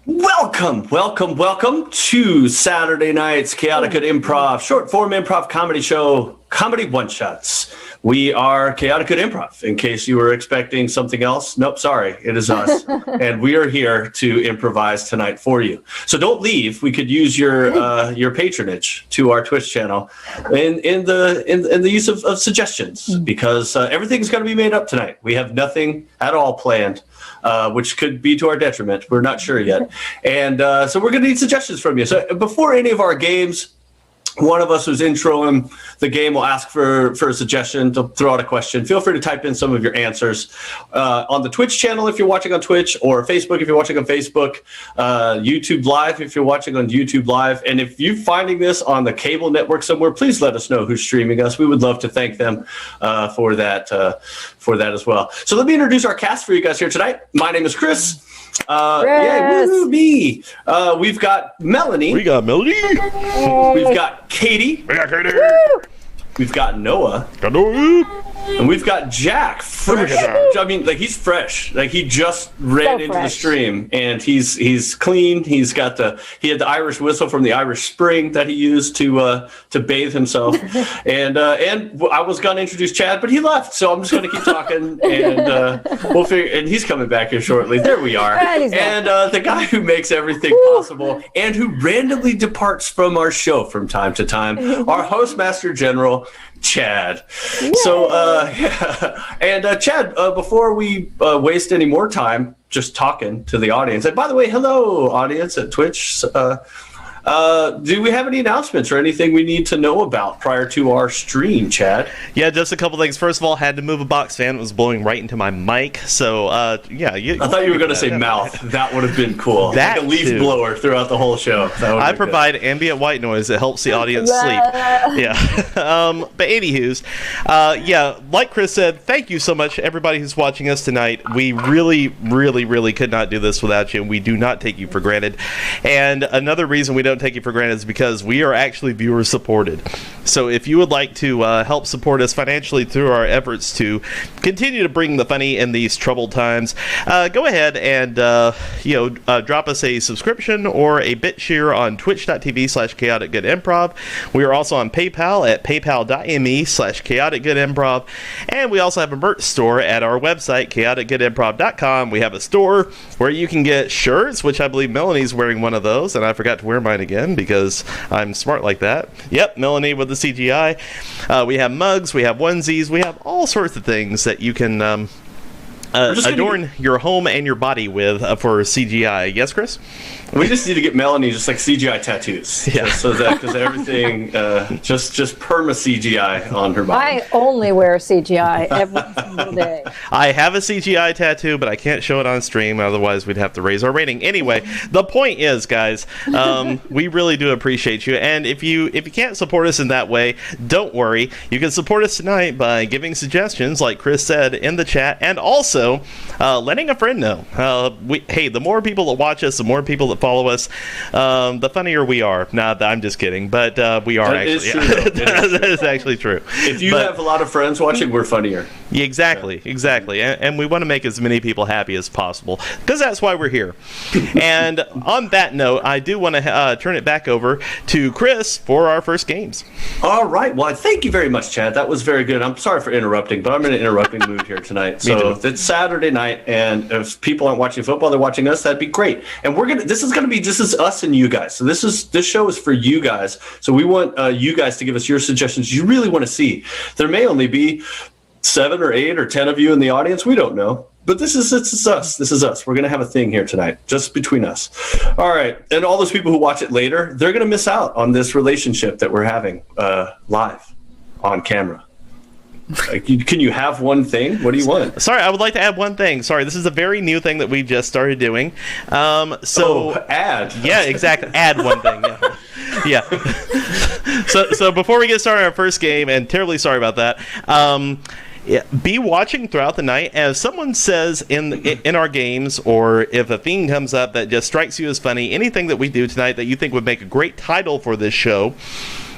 Welcome to Saturday night's Chaotic Good Improv, short form improv comedy show, Comedy One Shots. We are Chaotic Good Improv, in case you were expecting something else. Nope, sorry, it is us. And we are here to improvise tonight for you. So don't leave. We could use your patronage to our Twitch channel in the use of suggestions, because everything's going to be made up tonight. We have nothing at all planned. Which could be to our detriment. We're not sure yet. And so we're going to need suggestions from you. So before any of our games, one of us who's introing the game will ask for a suggestion, to throw out a question. Feel free to type in some of your answers on the Twitch channel if you're watching on Twitch, or Facebook if you're watching on Facebook, YouTube Live if you're watching on YouTube Live. And if you're finding this on the cable network somewhere, please let us know who's streaming us. We would love to thank them for that as well. So let me introduce our cast for you guys here tonight. My name is Kris. Yeah, me. We've got Melanie. We got Melanie. We've got Katie. We got Katie. We've got Noah. Got Noah. And we've got Jack. Fresh. I mean, like, he's fresh. Like, he just ran into the stream, and he's clean. He had the Irish whistle from the Irish Spring that he used to bathe himself. and I was gonna introduce Chad, but he left, so I'm just gonna keep talking, and we'll figure. And he's coming back here shortly. There we are. And the guy who makes everything possible, and who randomly departs from our show from time to time, our host master general, Chad. Yay. So, and Chad, before we waste any more time just talking to the audience, and by the way, hello, audience at Twitch. Do we have any announcements or anything we need to know about prior to our stream, Chad? Yeah, just a couple things. First of all, had to move a box fan. It was blowing right into my mic. So, yeah. I thought you were going to say mouth. That would have been cool. That like a leaf blower throughout the whole show. I provide ambient white noise that helps the audience sleep. Yeah. But anywho's, yeah, like Kris said, thank you so much, everybody who's watching us tonight. We really, really, really could not do this without you. We do not take you for granted. And another reason we don't take you for granted is because we are actually viewer supported. So if you would like to help support us financially through our efforts to continue to bring the funny in these troubled times, go ahead and drop us a subscription or a bit share on twitch.tv/chaoticgoodimprov. We are also on PayPal at paypal.me/chaoticgoodimprov, and we also have a merch store at our website, chaoticgoodimprov.com. We have a store where you can get shirts, which I believe Melanie's wearing one of those, and I forgot to wear mine again because I'm smart like that. Yep, Melanie with the CGI. We have mugs, we have onesies, we have all sorts of things that you can adorn your home and your body with for CGI. Yes, Kris? We just need to get Melanie just like CGI tattoos. Yeah. So that, because everything, just perma CGI on her body. I only wear CGI every single day. I have a CGI tattoo, but I can't show it on stream. Otherwise, we'd have to raise our rating. Anyway, the point is, guys, we really do appreciate you. And if you can't support us in that way, don't worry. You can support us tonight by giving suggestions, like Kris said, in the chat, and also letting a friend know. Hey, the more people that watch us, the more people that follow us, the funnier we are. Nah, I'm just kidding, but we are that actually. Is true, that is actually true. If you have a lot of friends watching, we're funnier. Exactly. And we want to make as many people happy as possible, because that's why we're here. And on that note, I do want to turn it back over to Kris for our first games. All right. Well, thank you very much, Chad. That was very good. I'm sorry for interrupting, but I'm in an interrupting mood here tonight. So it's Saturday night, and if people aren't watching football, they're watching us. That'd be great. And this is us and you guys. So this show is for you guys. So we want you guys to give us your suggestions you really want to see. There may only be 7 or 8 or 10 of you in the audience. We don't know. But this is us. This is us. We're going to have a thing here tonight, just between us. All right. And all those people who watch it later, they're going to miss out on this relationship that we're having live on camera. Can you have one thing? What do you want? Sorry, I would like to add one thing. Sorry, this is a very new thing that we just started doing. Add. Yeah, exactly. Add one thing. Yeah. So before we get started on our first game, and terribly sorry about that, be watching throughout the night. As someone says in our games, or if a theme comes up that just strikes you as funny, anything that we do tonight that you think would make a great title for this show,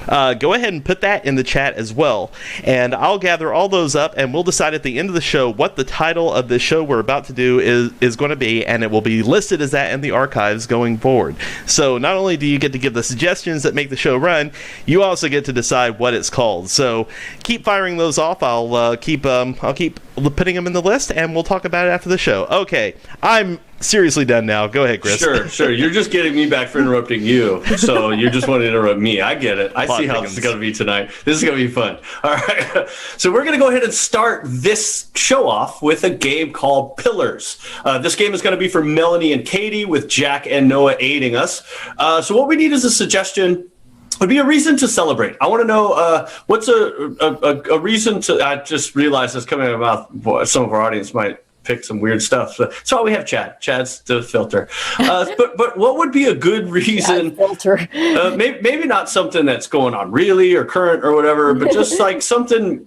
go ahead and put that in the chat as well. And I'll gather all those up, and we'll decide at the end of the show what the title of the show we're about to do is going to be, and it will be listed as that in the archives going forward. So not only do you get to give the suggestions that make the show run, you also get to decide what it's called. So keep firing those off. I'll keep putting them in the list, and we'll talk about it after the show. Okay, I'm seriously done now. Go ahead, Kris. Sure. You're just getting me back for interrupting you. So you just want to interrupt me. I get it. I see how this is going to be tonight. This is going to be fun. All right. So we're going to go ahead and start this show off with a game called Pillars. This game is going to be for Melanie and Katie, with Jack and Noah aiding us. So what we need is a suggestion. Would be a reason to celebrate. I want to know what's a reason to. I just realized this coming about. Boy, some of our audience might pick some weird stuff. So that's why we have Chad. Chad's the filter. But what would be a good reason? Filter. Maybe not something that's going on really or current or whatever, but just like something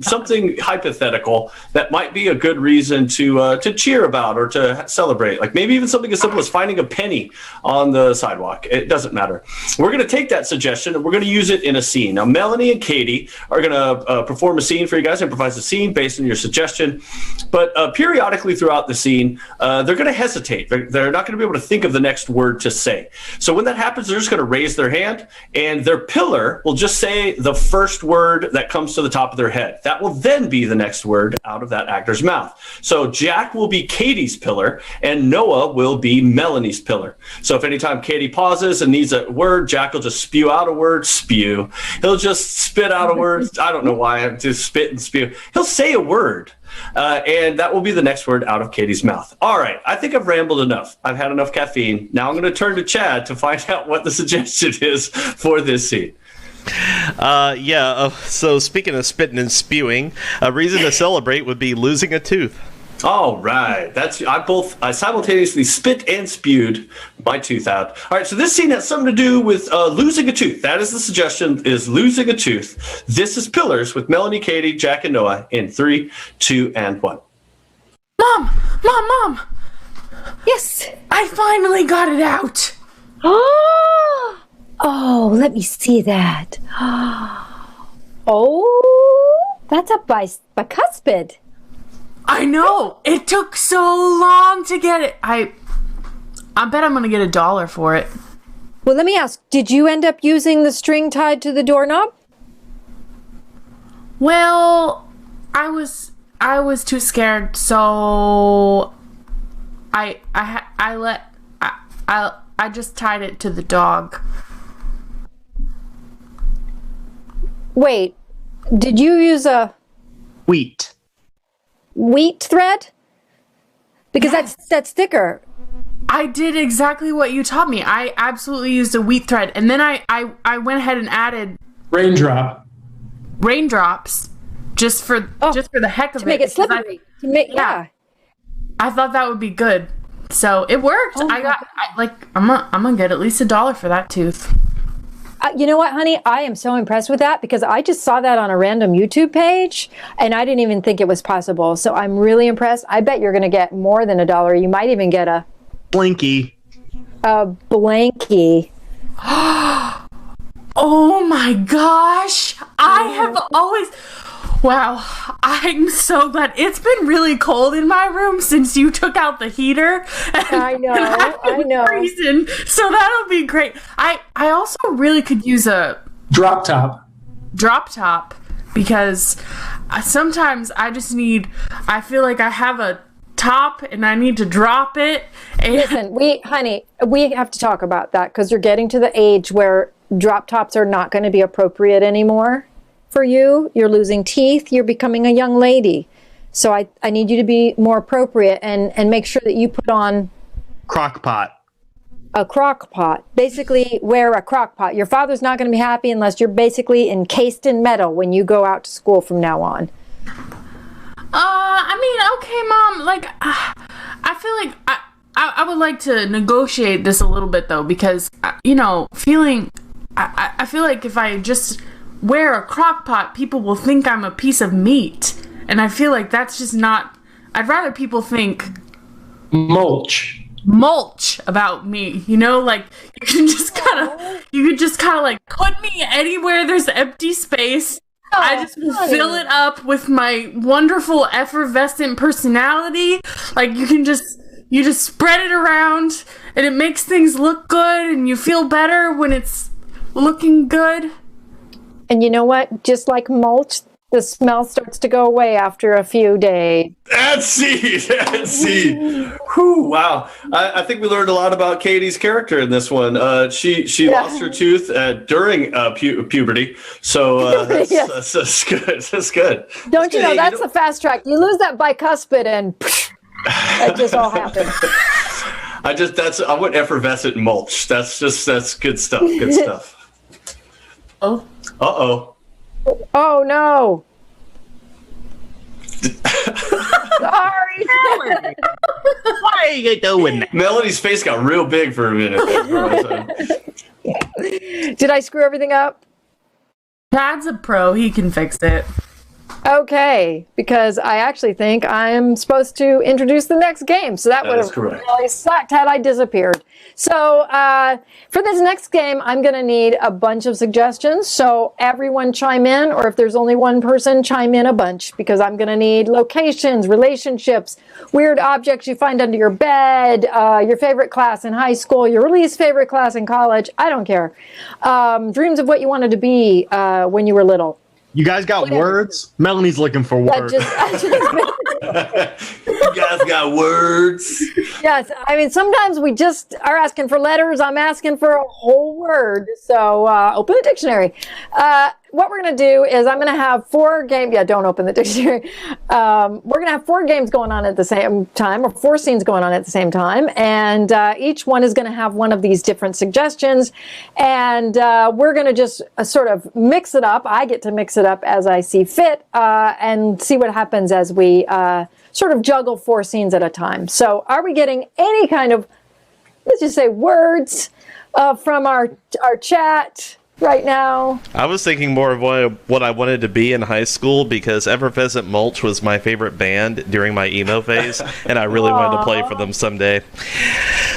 hypothetical that might be a good reason to cheer about or to celebrate. Like maybe even something as simple as finding a penny on the sidewalk. It doesn't matter. We're going to take that suggestion and we're going to use it in a scene. Now, Melanie and Katie are going to perform a scene for you guys, improvise a scene based on your suggestion. But periodically throughout the scene, they're going to hesitate. They're not going to be able to think of the next word to say. So when that happens, they're just going to raise their hand, and their pillar will just say the first word that comes to the top of their head. That will then be the next word out of that actor's mouth. So Jack will be Katie's pillar, and Noah will be Melanie's pillar. So if anytime Katie pauses and needs a word, Jack will just spew out a word, spew. He'll just spit out a word. I don't know why, I'm just spit and spew. He'll say a word. And that will be the next word out of Katie's mouth. All right, I think I've rambled enough. I've had enough caffeine. Now I'm going to turn to Chad to find out what the suggestion is for this scene. So speaking of spitting and spewing, a reason to celebrate would be losing a tooth. All right, I simultaneously spit and spewed my tooth out. All right, so this scene has something to do with losing a tooth. That is the suggestion, is losing a tooth. This is Pillars with Melanie, Katie, Jack, and Noah in 3, 2, and 1. Mom! Yes. I finally got it out. Oh, let me see that. Oh, that's a bicuspid. I know. It took so long to get it. I bet I'm going to get $1 for it. Well, let me ask, did you end up using the string tied to the doorknob? Well, I was too scared, so I just tied it to the dog. Wait, did you use a Wheat thread? Because that's thicker. I did exactly what you taught me. I absolutely used a wheat thread, and then I went ahead and added raindrops just for the heck of it. To make it slippery. Yeah. I thought that would be good. So it worked. I'm gonna get at least $1 for that tooth. You know what, honey? I am so impressed with that because I just saw that on a random YouTube page and I didn't even think it was possible. So I'm really impressed. I bet you're going to get more than $1. You might even get a blankie. Oh my gosh. I have always... Wow, I'm so glad. It's been really cold in my room since you took out the heater. I know. Freezing, so that'll be great. I also really could use a drop top because sometimes I feel like I have a top and I need to drop it. Listen, we have to talk about that because you're getting to the age where drop tops are not going to be appropriate anymore. For you, you're losing teeth, you're becoming a young lady. So I need you to be more appropriate and make sure that you put on crock pot. A crock pot. Basically, wear a crock pot. Your father's not going to be happy unless you're basically encased in metal when you go out to school from now on. Okay, Mom. Like, I feel like I would like to negotiate this a little bit, though, because, I feel like if I just wear a crock pot, people will think I'm a piece of meat. And I feel like that's just not... I'd rather people think... mulch. mulch about me, like you can just kind of like put me anywhere there's empty space. I just will fill it up with my wonderful effervescent personality. Like you just spread it around and it makes things look good and you feel better when it's looking good. And you know what? Just like mulch, the smell starts to go away after a few days. That's see. Whew, wow. I think we learned a lot about Katie's character in this one. She lost her tooth during puberty, so that's good. That's good. Don't you know that's the fast track? You lose that bicuspid and that just all happened. I went effervescent mulch. That's good stuff. Good stuff. Oh. Uh-oh. Oh no. Sorry. Why are you doing that? Melanie's face got real big for a minute. Did I screw everything up? Chad's a pro. He can fix it. Okay, because I actually think I'm supposed to introduce the next game. So that would have really sucked had I disappeared. So for this next game, I'm going to need a bunch of suggestions. So everyone chime in, or if there's only one person, chime in a bunch, because I'm going to need locations, relationships, weird objects you find under your bed, your favorite class in high school, your least favorite class in college. I don't care. Dreams of what you wanted to be when you were little. You guys got words? Melanie's looking for words. You guys got words? Yes. I mean, sometimes we just are asking for letters. I'm asking for a whole word. So open the dictionary. What we're going to do is I'm going to have 4 games. Yeah, don't open the dictionary. We're going to have 4 games going on at the same time, or 4 scenes going on at the same time. And each one is going to have one of these different suggestions. And we're going to just sort of mix it up. I get to mix it up as I see fit and see what happens as we sort of juggle 4 scenes at a time. So are we getting any kind of, let's just say, words from our chat right now? I was thinking more of what I wanted to be in high school, because Effervescent Mulch was my favorite band during my emo phase, and I really wanted to play for them someday.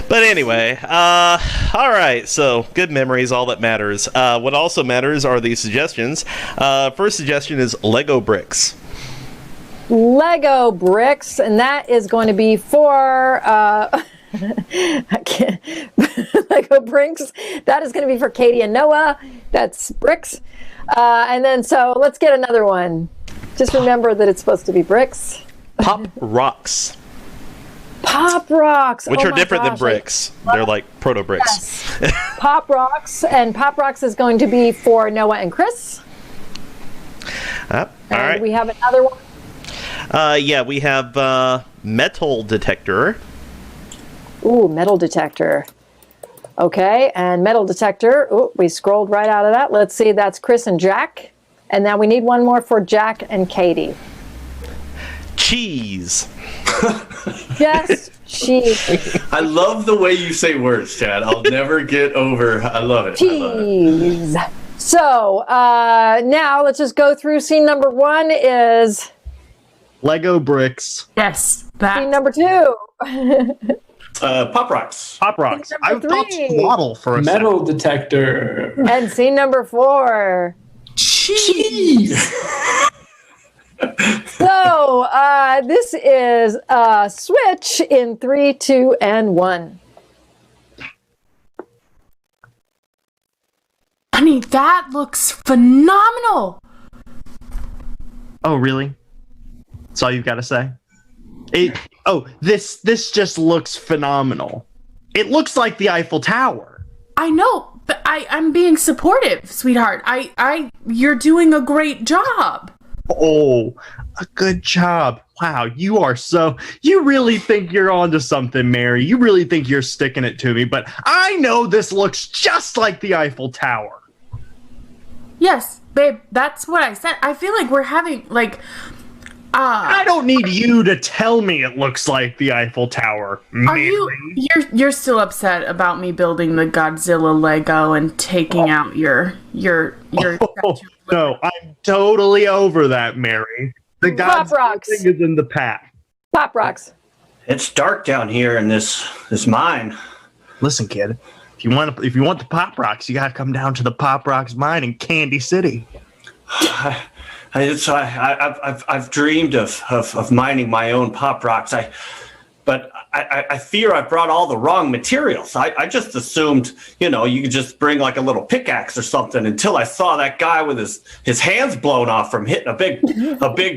But anyway, all right, so good memories, all that matters. What also matters are these suggestions. First suggestion is Lego bricks. Lego bricks, and that is going to be for I can't. Lego bricks. That is going to be for Katie and Noah. That's bricks. And then so let's get another one. Just remember that it's supposed to be bricks. Pop rocks. Pop rocks. Which are different than bricks. They're like proto bricks. Yes. Pop rocks, and Pop rocks is going to be for Noah and Kris. All right. We have another one. Yeah, we have metal detector. Ooh, metal detector. Okay, and metal detector. Ooh, we scrolled right out of that. Let's see, that's Kris and Jack. And now we need one more for Jack and Katie. Cheese. Yes, cheese. I love the way you say words, Chad. I'll never get over. I love it. Cheese. So now let's just go through. Scene number 1 is Lego bricks. Yes. scene number 2. Pop rocks. Pop rocks. I thought 3. swaddle for a Metal detector. And scene number 4. Cheese. So this is switch in 3, 2, and 1. Honey, that looks phenomenal. Oh, really? That's all you've got to say? This just looks phenomenal. It looks like the Eiffel Tower. I know, but I'm being supportive, sweetheart. You're doing a great job. Oh, a good job. Wow, you really think you're onto something, Mary. You really think you're sticking it to me, but I know this looks just like the Eiffel Tower. Yes, babe, that's what I said. I feel like we're having, I don't need you to tell me it looks like the Eiffel Tower, Mary. You're still upset about me building the Godzilla Lego and taking out your No, I'm totally over that, Mary. The Pop Godzilla rocks. thing is in the past. Pop rocks. It's dark down here in this mine. Listen, kid. If you want the Pop Rocks, you gotta come down to the Pop Rocks mine in Candy City. I've dreamed of mining my own Pop Rocks. But I fear I brought all the wrong materials. I just assumed, you could just bring like a little pickaxe or something until I saw that guy with his hands blown off from hitting a big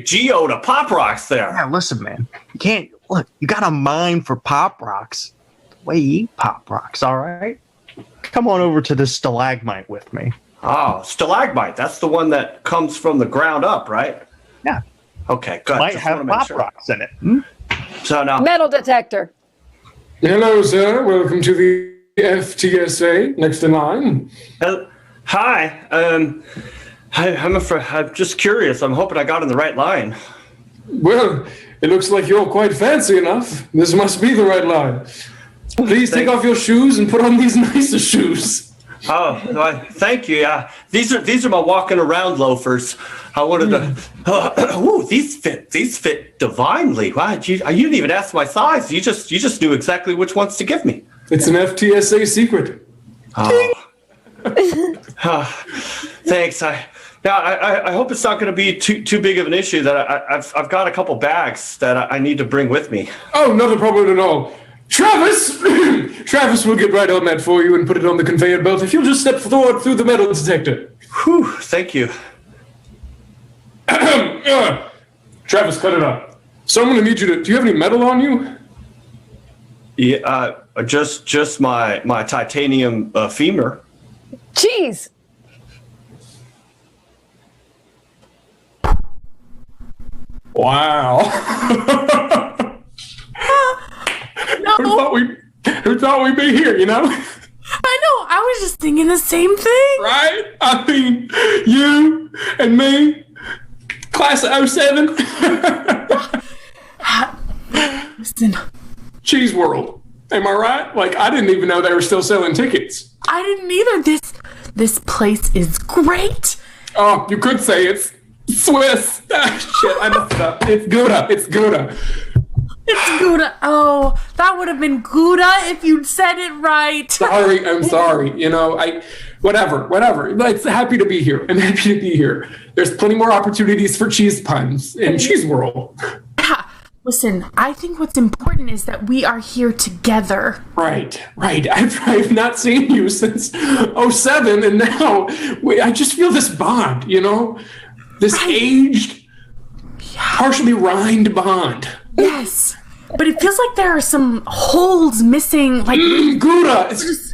geode of Pop Rocks there. Yeah, listen, man. You gotta mine for Pop Rocks the way you eat Pop Rocks, all right? Come on over to this stalagmite with me. Oh, stalagmite. That's the one that comes from the ground up, right? Yeah. Okay, good. Might have Pop Rocks in it. So now, Metal detector. Hello, sir. Welcome to the FTSA. Next in line. Hi. I'm afraid. I'm just curious. I'm hoping I got in the right line. Well, it looks like you're quite fancy enough. This must be the right line. Please take off your shoes and put on these nicer shoes. Oh, thank you. Yeah, these are my walking around loafers. I wanted to. Ooh, these fit divinely. Wow, you didn't even ask my size. You just knew exactly which ones to give me. It's an FTSA secret. Oh. Thanks. I hope it's not going to be too big of an issue. That I've got a couple bags that I need to bring with me. Oh, not a problem at all. Travis! Travis will get right on that for you and put it on the conveyor belt if you'll just step forward through the metal detector. Whew, thank you. Travis, cut it up. So I'm going to need you to... Do you have any metal on you? Yeah, just my titanium femur. Jeez. Wow. No. Who thought we'd be here, I know. I was just thinking the same thing. Right? I mean, you and me, class of 07. Listen, Cheese World. Am I right? Like, I didn't even know they were still selling tickets. I didn't either. This place is great. Oh, you could say it's Swiss. Shit, I messed it up. It's Gouda. It's Gouda. It's Gouda. Oh, that would have been Gouda if you'd said it right. Sorry, I'm sorry. Whatever. It's happy to be here. I'm happy to be here. There's plenty more opportunities for cheese puns in Cheese World. Listen, I think what's important is that we are here together. Right. I've not seen you since 07, and now I just feel this bond, This aged, partially rind bond. Yes, but it feels like there are some holes missing, like... Gouda! It's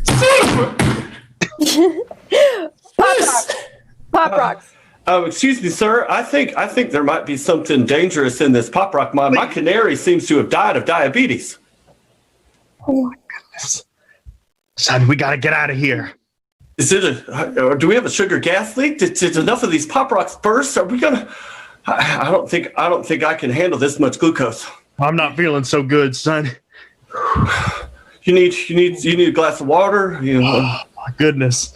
Pop Rocks. Excuse me, sir. I think there might be something dangerous in this Pop Rock. My canary seems to have died of diabetes. Oh my goodness. Son, we gotta get out of here. Is it or do we have a sugar gas leak? Did enough of these Pop Rocks burst? Are we gonna... I don't think I can handle this much glucose. I'm not feeling so good, son. You need a glass of water. Oh my goodness.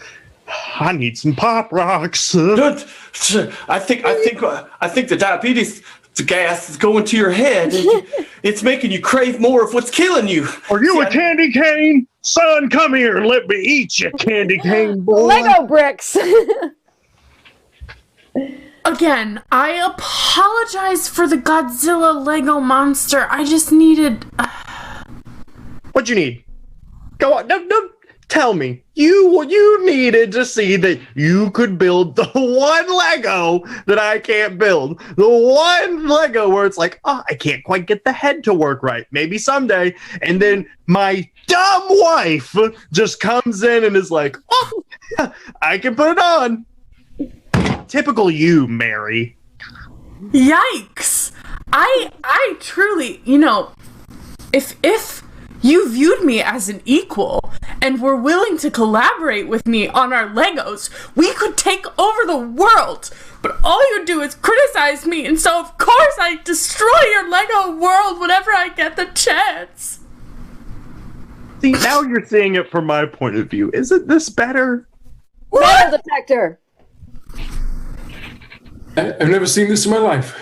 I need some Pop Rocks. I think the diabetes gas is going to your head. And it's making you crave more of what's killing you. Are you a candy cane? Son, come here and let me eat you, candy cane boy. Lego bricks. Again, I apologize for the Godzilla Lego monster. I just needed... What'd you need? Go on, no, tell me. You needed to see that you could build the one Lego that I can't build. The one Lego where it's like, oh, I can't quite get the head to work right. Maybe someday. And then my dumb wife just comes in and is like, oh, I can put it on. Typical you, Mary. Yikes! I truly, if you viewed me as an equal and were willing to collaborate with me on our Legos, we could take over the world. But all you do is criticize me, and so of course I destroy your Lego world whenever I get the chance. See, now you're seeing it from my point of view. Isn't this better? Metal detector. I've never seen this in my life.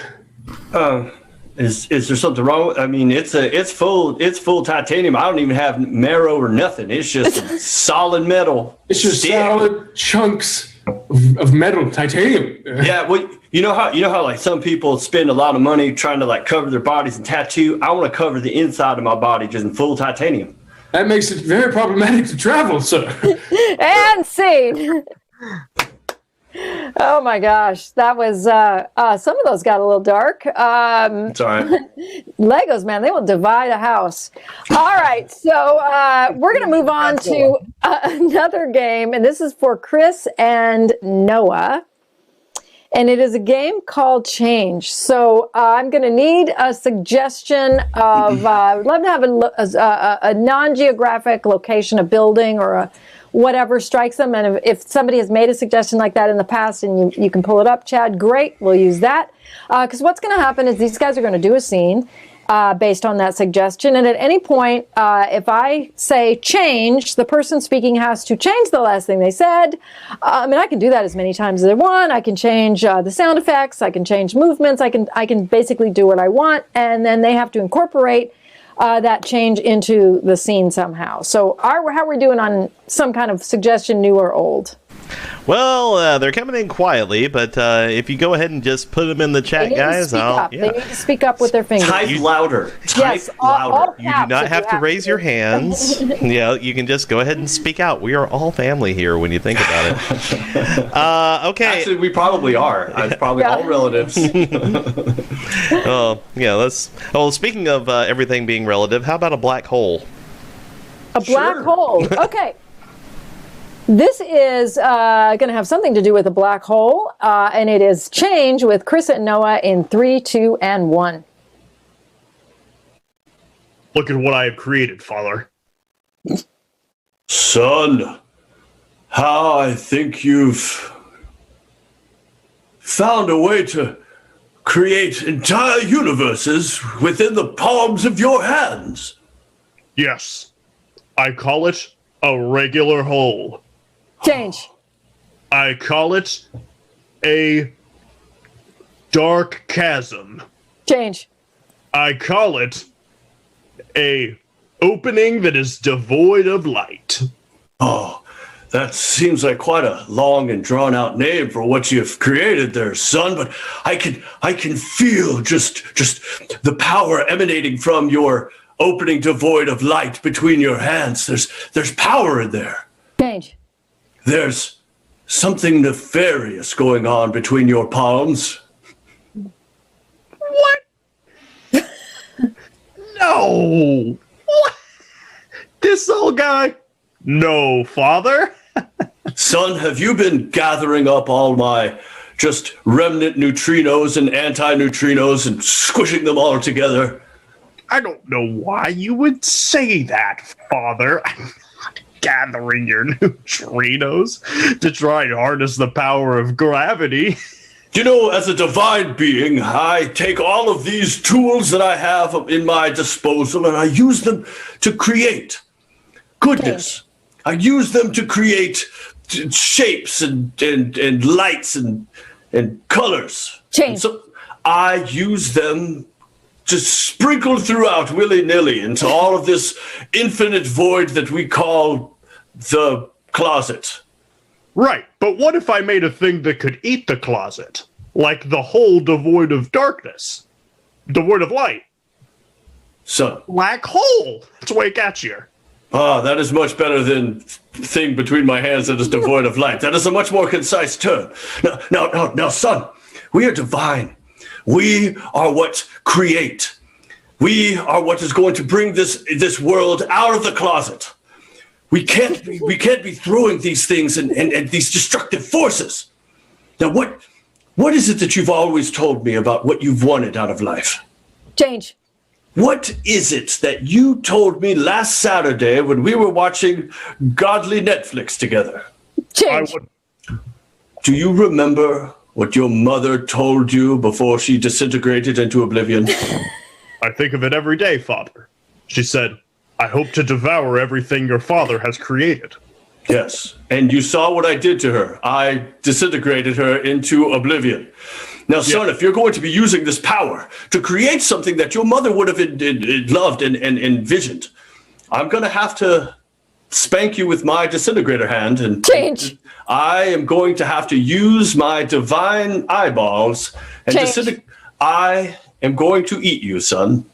Is there something wrong? I mean, it's full titanium. I don't even have marrow or nothing. It's just solid metal. It's just stick. solid chunks of metal, titanium. Yeah, well, you know how like some people spend a lot of money trying to like cover their bodies in tattoo. I want to cover the inside of my body just in full titanium. That makes it very problematic to travel, sir. And scene. Oh my gosh, that was some of those got a little dark. It's all right. Legos, man, they will divide a house. All right, so we're going to move on to another game, and this is for Kris and Noah. And it is a game called Change. So I'm going to need a suggestion of, I'd love to have a non-geographic location, a building or a whatever strikes them. And if somebody has made a suggestion like that in the past and you can pull it up, Chad, great, we'll use that. Because what's going to happen is these guys are going to do a scene based on that suggestion. And at any point, if I say change, the person speaking has to change the last thing they said. I mean, I can do that as many times as I want. I can change the sound effects. I can change movements. I can basically do what I want. And then they have to incorporate that change into the scene somehow. So how are we doing on some kind of suggestion, new or old? Well, they're coming in quietly, but if you go ahead and just put them in the chat, guys, They need to speak up with their fingers. Type louder. Yes, Type louder. all you do not caps have to raise your hands. Yeah, you can just go ahead and speak out. We are all family here when you think about it. Okay. Actually, we probably are. It's probably all relatives. Oh, yeah. Well, speaking of everything being relative, how about a black hole? A black hole. Okay. This is going to have something to do with a black hole, and it is Change with Kris and Noah in 3, 2, and 1. Look at what I have created, Father. Son, how I think you've found a way to create entire universes within the palms of your hands. Yes, I call it a regular hole. Change. I call it a dark chasm. Change. I call it a opening that is devoid of light. Oh, that seems like quite a long and drawn out name for what you've created there, son, but I can feel just the power emanating from your opening devoid of light between your hands. There's power in there. Change. There's something nefarious going on between your palms. What? No. What? This old guy? No, Father. Son, have you been gathering up all my just remnant neutrinos and anti-neutrinos and squishing them all together? I don't know why you would say that, Father. Gathering your neutrinos to try and harness the power of gravity. You know, as a divine being, I take all of these tools that I have in my disposal and I use them to create goodness. I use them to create shapes and lights and colors. Change. And so I use them just sprinkled throughout willy-nilly into all of this infinite void that we call the closet. Right, but what if I made a thing that could eat the closet? Like the hole devoid of darkness. Devoid of light. So, Black hole! That's way catchier. that is much better than thing between my hands that is devoid of light. That is a much more concise term. Now, son, we are divine. We are what create. We are what is going to bring this world out of the closet. We can't be throwing these things and these destructive forces. Now, what is it that you've always told me about what you've wanted out of life? Change. What is it that you told me last Saturday when we were watching godly Netflix together? Change. Do you remember what your mother told you before she disintegrated into oblivion? I think of it every day, Father. She said, I hope to devour everything your father has created. Yes, and you saw what I did to her. I disintegrated her into oblivion. Now, son, if you're going to be using this power to create something that your mother would have loved and envisioned, I'm going to have to spank you with my disintegrator hand. And Change. I am going to have to use my divine eyeballs. And I am going to eat you, son.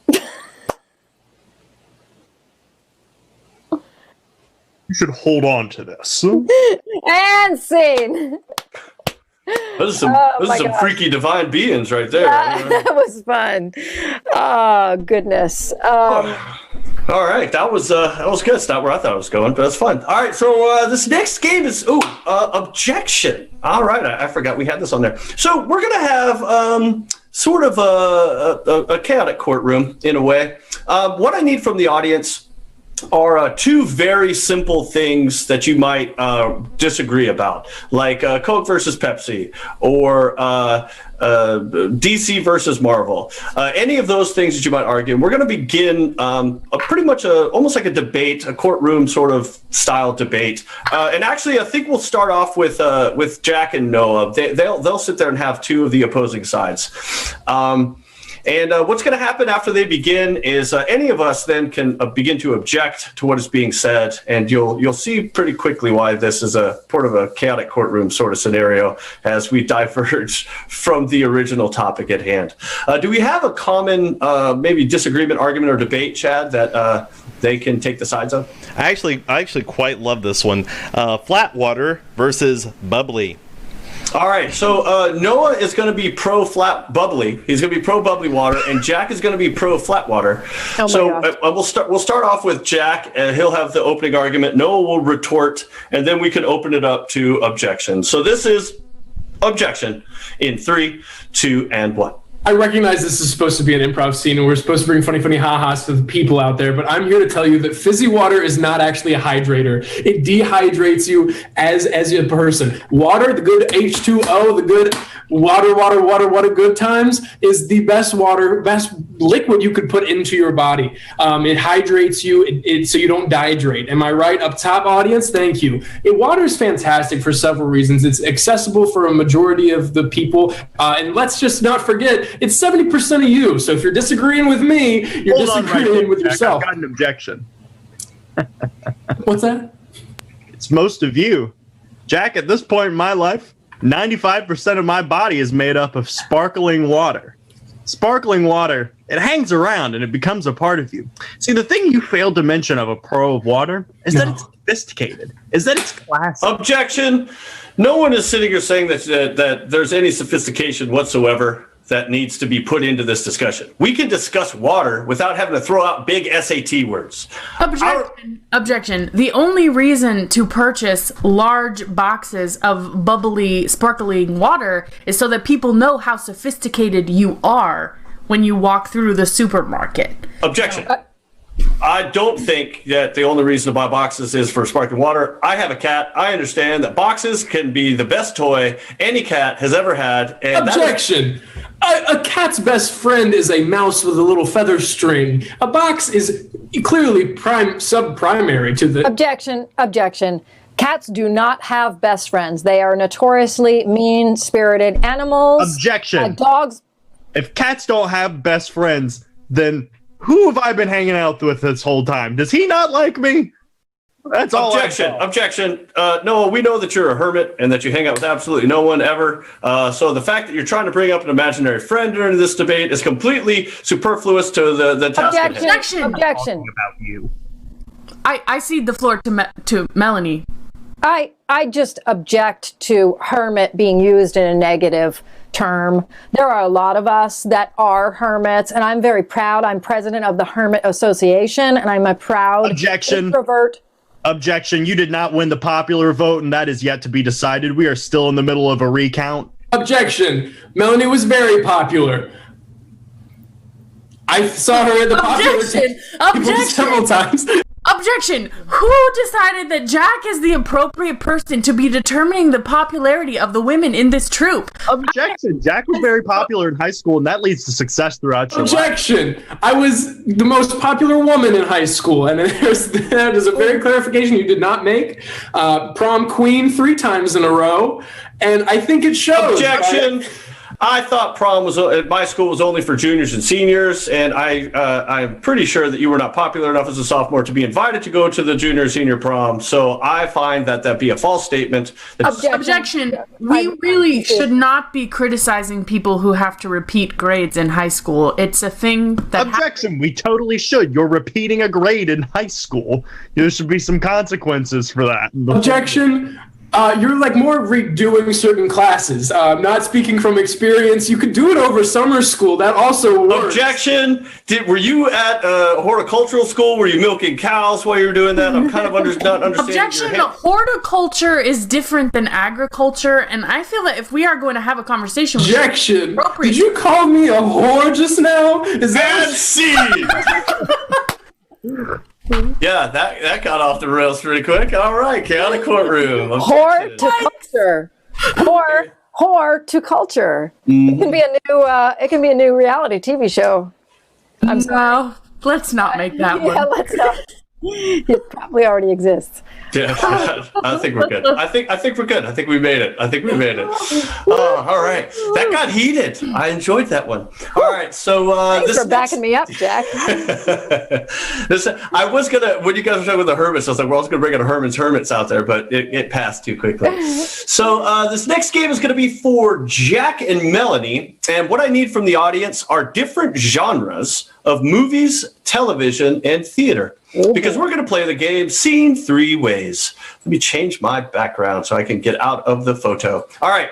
You should hold on to this. And scene. Those are some freaky divine beings right there. That was fun. Oh, goodness. All right, that was good. It's not where I thought it was going, but that's fun. All right, so this next game is objection. All right, I forgot we had this on there. So we're gonna have sort of a chaotic courtroom in a way. What I need from the audience are two very simple things that you might disagree about, like Coke versus Pepsi or DC versus Marvel. Any of those things that you might argue. We're going to begin pretty much almost like a debate, a courtroom sort of style debate. And actually, I think we'll start off with Jack and Noah. They'll sit there and have two of the opposing sides. And what's going to happen after they begin is any of us then can begin to object to what is being said, and you'll see pretty quickly why this is a sort of a chaotic courtroom sort of scenario as we diverge from the original topic at hand. Do we have a common maybe disagreement, argument, or debate, Chad, that they can take the sides of? I actually quite love this one. Flat water versus bubbly. All right, so Noah is going to be pro flat bubbly. He's going to be pro bubbly water, and Jack is going to be pro flat water. We'll start off with Jack, and he'll have the opening argument. Noah will retort, and then we can open it up to objection. So this is objection in 3, 2, and 1. I recognize this is supposed to be an improv scene, and we're supposed to bring funny ha-has to the people out there, but I'm here to tell you that fizzy water is not actually a hydrator. It dehydrates you as a person. Water, the good H2O, the good water good times, is the best liquid you could put into your body. It hydrates you so you don't dehydrate. Am I right? Up top, audience? Thank you. Water is fantastic for several reasons. It's accessible for a majority of the people, and let's just not forget, it's 70% of you. So if you're disagreeing with me, you're disagreeing with yourself. I've got an objection. What's that? It's most of you. Jack, at this point in my life, 95% of my body is made up of sparkling water. Sparkling water, it hangs around and it becomes a part of you. See, the thing you failed to mention of a pro of water is that it's sophisticated, is that it's classy. Objection. No one is sitting here saying that there's any sophistication whatsoever that needs to be put into this discussion. We can discuss water without having to throw out big SAT words. Objection. The only reason to purchase large boxes of bubbly, sparkling water is so that people know how sophisticated you are when you walk through the supermarket. Objection. I don't think that the only reason to buy boxes is for sparkling water. I have a cat. I understand that boxes can be the best toy any cat has ever had. And objection. A cat's best friend is a mouse with a little feather string. A box is clearly sub-primary to the... Objection. Cats do not have best friends. They are notoriously mean-spirited animals. Objection. Dogs... If cats don't have best friends, then who have I been hanging out with this whole time? Does he not like me? That's all. Objection. Noah, we know that you're a hermit and that you hang out with absolutely no one ever. So the fact that you're trying to bring up an imaginary friend during this debate is completely superfluous to the task at hand. Objection. About you. I cede the floor to Melanie. I just object to hermit being used in a negative term. There are a lot of us that are hermits, and I'm very proud. I'm president of the Hermit Association, and I'm a proud introvert. Objection. You did not win the popular vote, and that is yet to be decided. We are still in the middle of a recount. Objection. Melanie was very popular. I saw her at the popular several times. Objection! Who decided that Jack is the appropriate person to be determining the popularity of the women in this troupe? Objection! Jack was very popular in high school, and that leads to success throughout your life. Objection! I was the most popular woman in high school, and that is a very clarification you did not make. Prom queen 3 times in a row, and I think it shows. Objection! I thought prom was at my school was only for juniors and seniors, and I'm pretty sure that you were not popular enough as a sophomore to be invited to go to the junior senior prom. So I find that be a false statement. Objection. We really should not be criticizing people who have to repeat grades in high school. It's a thing that Objection. We totally should. You're repeating a grade in high school. There should be some consequences for that. Objection. You're like more redoing certain classes. Not speaking from experience. You could do it over summer school. That also works. Objection. Were you at horticultural school? Were you milking cows while you were doing that? I'm kind of not understanding. Objection. Horticulture is different than agriculture, and I feel that if we are going to have a conversation, Objection. Did you call me a whore just now? Is that seed? Yeah, that got off the rails pretty quick. All right, chaotic courtroom. Whore to culture. Whore to culture. It can be a new reality TV show. No, let's not make that one. Yeah, let's not. It probably already exists. Yeah, I think we're good. I think we're good. I think we made it. Oh, all right. That got heated. I enjoyed that one. All right. So thanks for backing me up, Jack. I was gonna, when you guys were talking about the hermits, I was like, well, I was gonna bring in a hermits out there, but it passed too quickly. So this next game is gonna be for Jack and Melanie, and what I need from the audience are different genres of movies, television, and theater. Because we're going to play the game Seen Three Ways. Let me change my background so I can get out of the photo. All right.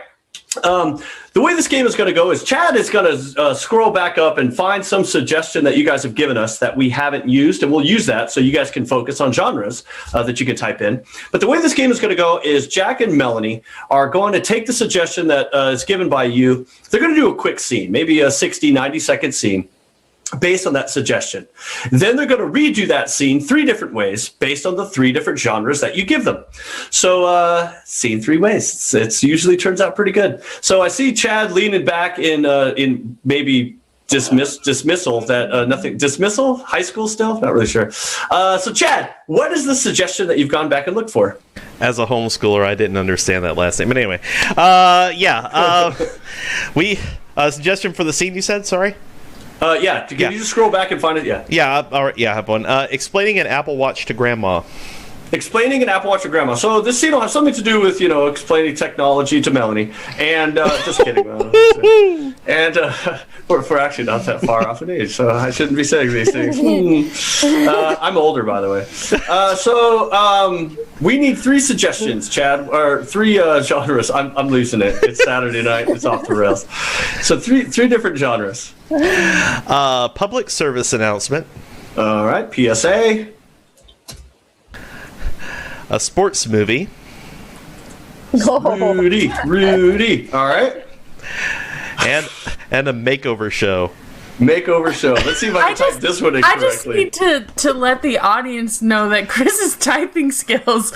The way this game is going to go is Chad is going to scroll back up and find some suggestion that you guys have given us that we haven't used, and we'll use that so you guys can focus on genres that you can type in. But the way this game is going to go is Jack and Melanie are going to take the suggestion that is given by you. They're going to do a quick scene, maybe a 60, 90-second scene, based on that suggestion. Then they're going to redo that scene 3 different ways based on the 3 different genres that you give them. So Seen 3 ways. It usually turns out pretty good. So I see Chad leaning back in maybe dismissal that nothing dismissal high school still not really sure. So Chad, what is the suggestion that you've gone back and looked for? As a homeschooler, I didn't understand that last name. But anyway, suggestion for the scene you said. Sorry. Can you just scroll back and find it? All right. I have one. Explaining an Apple Watch to Grandma. Explaining an Apple Watch to Grandma. So this scene will have something to do with, explaining technology to Melanie. And just kidding. And we're actually not that far off in age, so I shouldn't be saying these things. I'm older, by the way. So we need 3 suggestions, Chad, or 3 genres. I'm losing it. It's Saturday night. It's off the rails. So 3 different genres. Public service announcement. All right. PSA. A sports movie. Rudy. All right. And a makeover show. Makeover show. Let's see if I can type this one in correctly. I just need to let the audience know that Chris's typing skills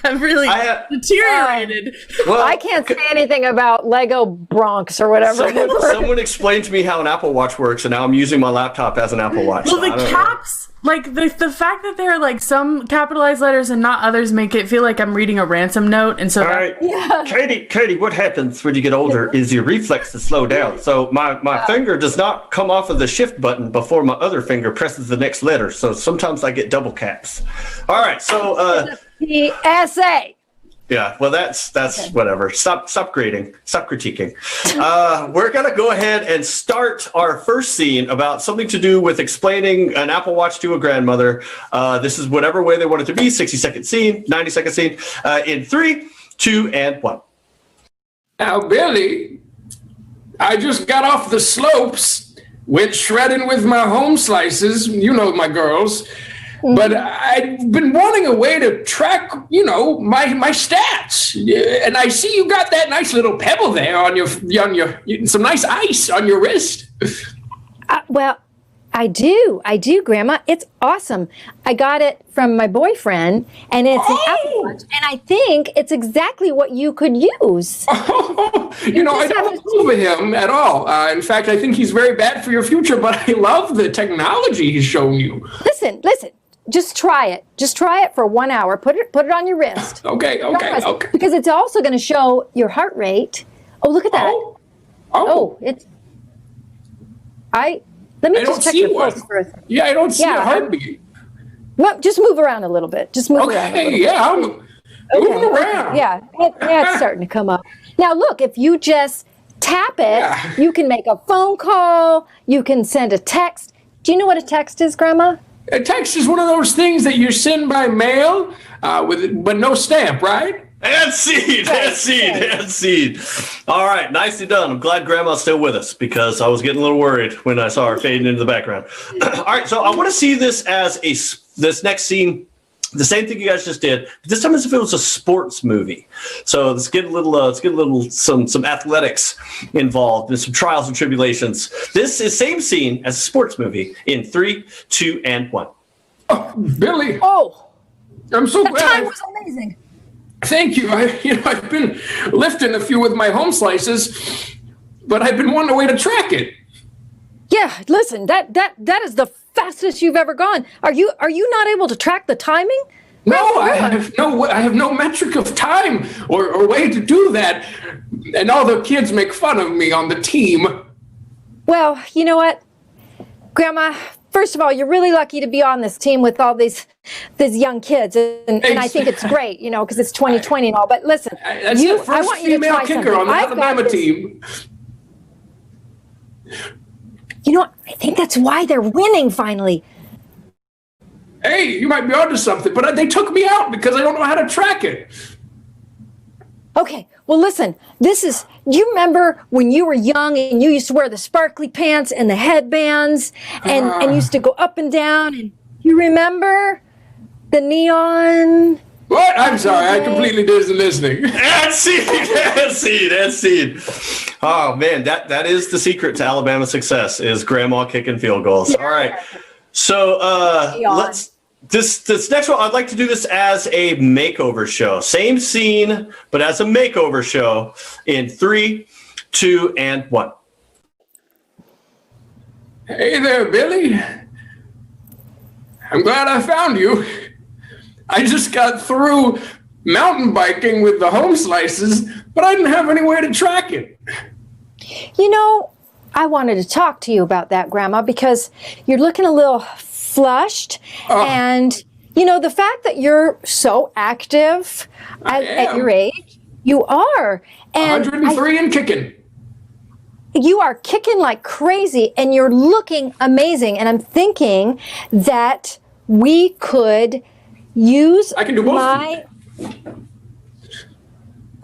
have really deteriorated. Well, I can't say anything about Lego Bronx or whatever. Someone explained to me how an Apple Watch works, and now I'm using my laptop as an Apple Watch. Well, the caps, like the fact that there are like some capitalized letters and not others make it feel like I'm reading a ransom note. And so, all right, yeah. Katie, what happens when you get older is your reflexes slow down. So my finger does not come off of the shift button before my other finger presses the next letter. So sometimes I get double caps. All right, so PSA. Yeah, well, that's okay. Whatever. Stop grading. Stop critiquing. We're going to go ahead and start our first scene about something to do with explaining an Apple Watch to a grandmother. This is whatever way they want it to be. 60-second scene, 90-second scene. In 3, 2, and 1. Now, Billy, I just got off the slopes, went shredding with my home slices. You know my girls. But I've been wanting a way to track, my stats. And I see you got that nice little pebble there on your some nice ice on your wrist. Well, I do, Grandma. It's awesome. I got it from my boyfriend, and it's an Apple Watch, and I think it's exactly what you could use. I don't approve of him at all. In fact, I think he's very bad for your future, but I love the technology he's shown you. Listen. Just try it. Just try it for 1 hour. Put it on your wrist. Okay. Because it's also going to show your heart rate. Oh, look at that. Oh, it's. Let me just check your pulse first. Yeah, I don't see a heartbeat. Well, just move around a little bit. Just move around. Okay, yeah, I'm moving around. Yeah, it's starting to come up. Now, look, if you just tap it, you can make a phone call. You can send a text. Do you know what a text is, Grandma? A text is one of those things that you send by mail, but no stamp, right? And seed. All right, nicely done. I'm glad Grandma's still with us because I was getting a little worried when I saw her fading into the background. All right, so I want to see this as this next scene, the same thing you guys just did, but this time as if it was a sports movie. So let's get a little some athletics involved and some trials and tribulations. This is same scene as a sports movie in 3, 2, and 1. Oh, Billy. Oh, I'm so glad. The time was amazing. Thank you. I've been lifting a few with my home slices, but I've been wanting a way to track it. Yeah, listen, that is the fastest you've ever gone. Are you not able to track the timing? No, I have no metric of time or way to do that. And all the kids make fun of me on the team. Well, you know what, Grandma? First of all, you're really lucky to be on this team with all these young kids, and I think it's great, because it's 2020 and all. But listen, that's the first female kicker on the Alabama team. I think that's why they're winning finally. Hey, you might be onto something, but they took me out because I don't know how to track it. Okay, well, listen, do you remember when you were young and you used to wear the sparkly pants and the headbands and used to go up and down? And you remember the neon? What? I'm sorry, I completely wasn't listening. That's seed. Oh, man, that is the secret to Alabama success is Grandma kicking field goals. Yeah. All right, so This next one, I'd like to do this as a makeover show. Same scene, but as a makeover show in 3, 2, and 1. Hey there, Billy. I'm glad I found you. I just got through mountain biking with the home slices, but I didn't have any way to track it. I wanted to talk to you about that, Grandma, because you're looking a little flushed, and the fact that you're so active at your age, you are, and 103 and kicking. You are kicking like crazy, and you're looking amazing. And I'm thinking that we could use I can do both.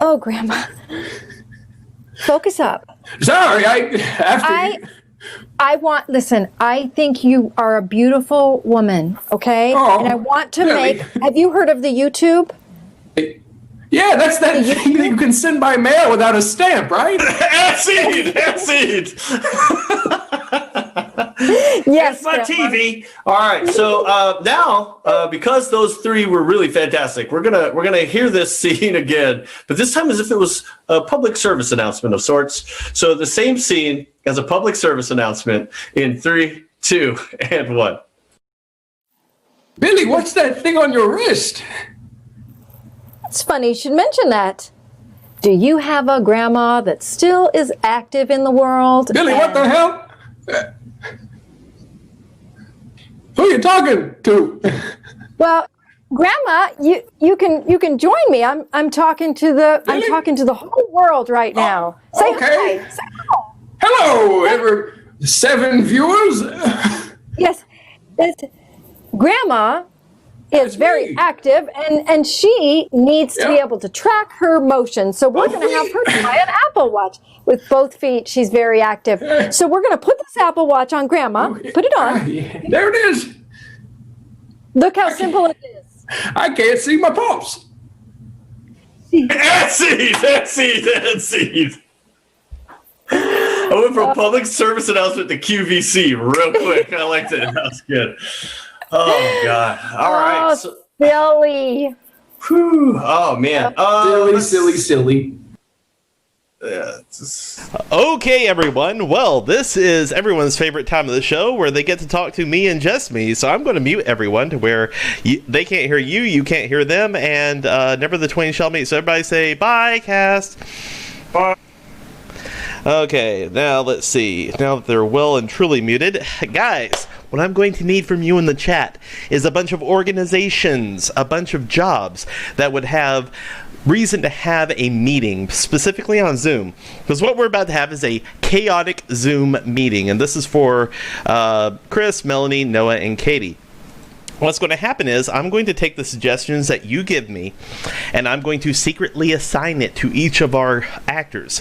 Oh, Grandma, focus up. Sorry, listen, I think you are a beautiful woman, okay? And I want to have you heard of the YouTube? Yeah, that's that thing that you can send by mail without a stamp, right? That's it. Yes, it's my TV. All right, so now because those three were really fantastic, we're gonna hear this scene again, but this time as if it was a public service announcement of sorts. So the same scene as a public service announcement in 3, 2, and 1. Billy, what's that thing on your wrist? It's funny you should mention that. Do you have a grandma that still is active in the world? Billy, what the hell? Who are you talking to? Well, Grandma, you can join me. I'm talking to the whole world right now. Say hi. Say hello. Hello, 7 viewers. Yes, Grandma is very active, and she needs to be able to track her motion. So we're going to have her try an Apple Watch with both feet. She's very active. So we're going to put this Apple Watch on Grandma. Put it on. There it is. Look how simple it is. I can't see my pulse. That's it. I went from public service announcement to QVC real quick. I liked it. That was good. Oh, God. All right. So, silly. Whew. Oh, man. Silly. Yeah. Okay, everyone. Well, this is everyone's favorite time of the show where they get to talk to me and just me. So I'm going to mute everyone to where they can't hear you, you can't hear them, and never the twain shall meet. So everybody say bye, cast. Bye. Okay, now let's see. Now that they're well and truly muted, guys, what I'm going to need from you in the chat is a bunch of organizations, a bunch of jobs that would have reason to have a meeting, specifically on Zoom, because what we're about to have is a chaotic Zoom meeting, and this is for Kris, Melanie, Noah, and Katie. What's going to happen is I'm going to take the suggestions that you give me and I'm going to secretly assign it to each of our actors.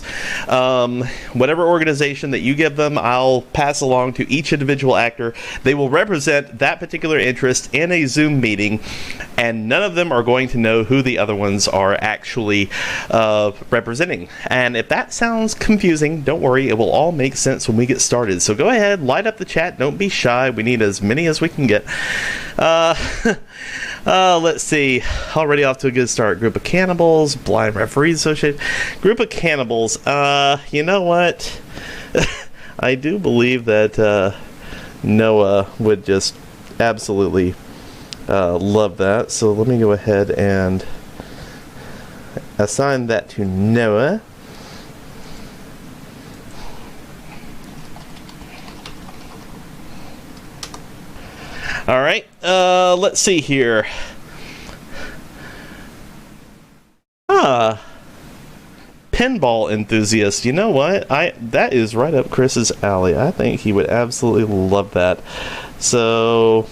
Whatever organization that you give them, I'll pass along to each individual actor. They will represent that particular interest in a Zoom meeting, and none of them are going to know who the other ones are actually representing. And if that sounds confusing, don't worry, it will all make sense when we get started. So go ahead, light up the chat, don't be shy. We need as many as we can get. Let's see. Already off to a good start. Group of Cannibals, Blind Referees Association. Group of Cannibals. You know what? I do believe that Noah would just absolutely love that. So let me go ahead and assign that to Noah. All right, let's see here. Pinball enthusiast. You know what? That is right up Kris's alley. I think he would absolutely love that. So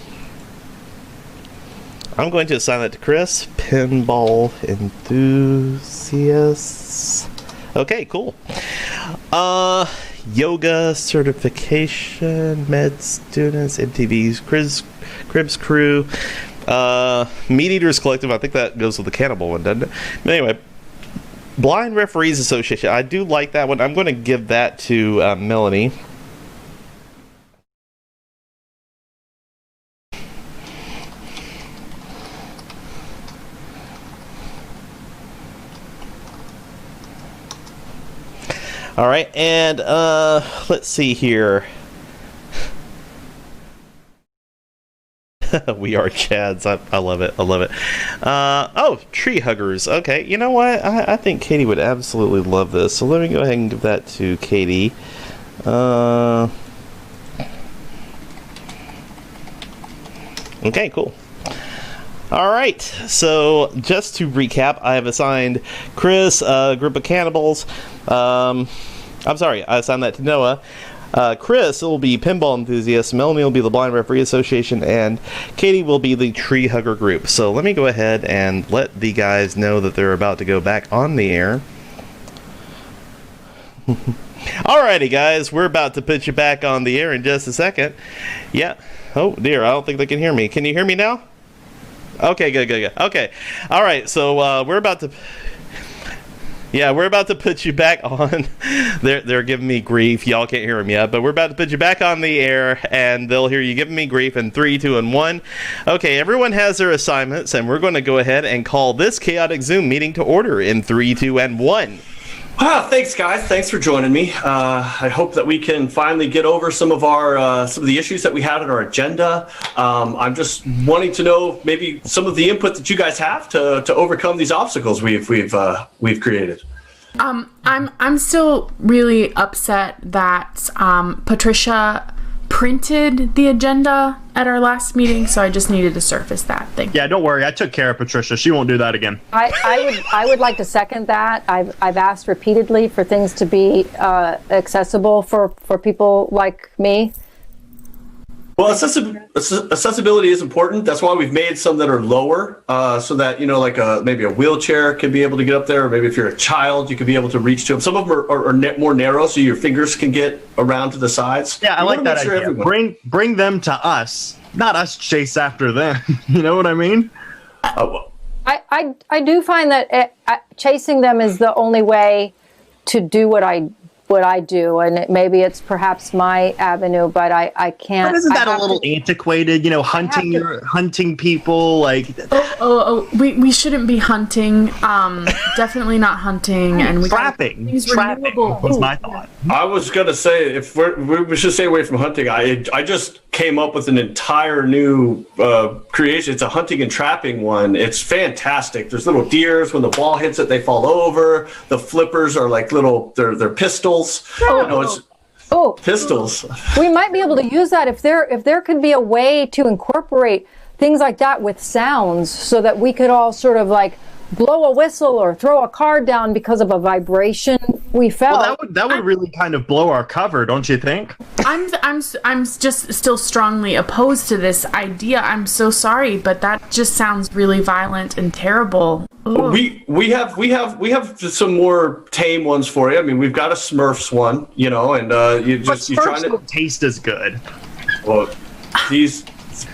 I'm going to assign that to Kris. Pinball enthusiasts. Okay, cool. Yoga certification, med students, MTV's Cribs crew, Meat Eaters Collective. I think that goes with the cannibal one, doesn't it? But anyway, Blind Referees Association. I do like that one. I'm going to give that to Melanie. All right, and let's see here. We are Chads. I love it. I love it. Oh, tree huggers. Okay, you know what? I think Katie would absolutely love this. So let me go ahead and give that to Katie. Okay, cool. All right, so just to recap, I have assigned Kris, Group of Cannibals. I'm sorry, I assigned that to Noah. Kris will be Pinball Enthusiast, Melanie will be the Blind Referee Association, and Katie will be the Tree Hugger Group. So let me go ahead and let the guys know that they're about to go back on the air. Alrighty, guys, we're about to put you back on the air in just a second. Yeah. Oh, dear, I don't think they can hear me. Can you hear me now? Okay, good. Okay. All right, so we're about to... Yeah, we're about to put you back on. They're giving me grief. Y'all can't hear them yet, but we're about to put you back on the air, and they'll hear you giving me grief in 3, 2, and 1. Okay, everyone has their assignments, and we're going to go ahead and call this chaotic Zoom meeting to order in 3, 2, and 1. Wow, thanks, guys. Thanks for joining me. I hope that we can finally get over some of the issues that we had on our agenda. I'm just wanting to know maybe some of the input that you guys have to overcome these obstacles we've created. I'm still really upset that Patricia printed the agenda at our last meeting, so I just needed to surface that thing. Yeah, don't worry. I took care of Patricia. She won't do that again. I would like to second that. I've asked repeatedly for things to be accessible for people like me. Well, accessibility is important. That's why we've made some that are lower, so that, like maybe a wheelchair can be able to get up there, or maybe if you're a child, you can be able to reach to them. Some of them are more narrow, so your fingers can get around to the sides. Yeah, I like that idea. Bring them to us, not us chase after them. You know what I mean? Oh, well. I do find that chasing them is the only way to do what I do, and maybe it's perhaps my avenue, but I can't. But isn't that a little antiquated? Hunting people like. We shouldn't be hunting. Definitely not hunting, and trapping. Was my thought. I was gonna say if we should stay away from hunting. I just came up with an entire new creation. It's a hunting and trapping one. It's fantastic. There's little deers. When the ball hits it, they fall over. The flippers are like little. They're pistols. pistols. It's pistols. We might be able to use that if there could be a way to incorporate things like that with sounds, so that we could all sort of like blow a whistle or throw a card down because of a vibration we felt. Well, that would really kind of blow our cover, don't you think? I'm just still strongly opposed to this idea. I'm so sorry, but that just sounds really violent and terrible. Ugh. We have some more tame ones for you. I mean, we've got a Smurfs one, and you're trying to don't taste as good. Well,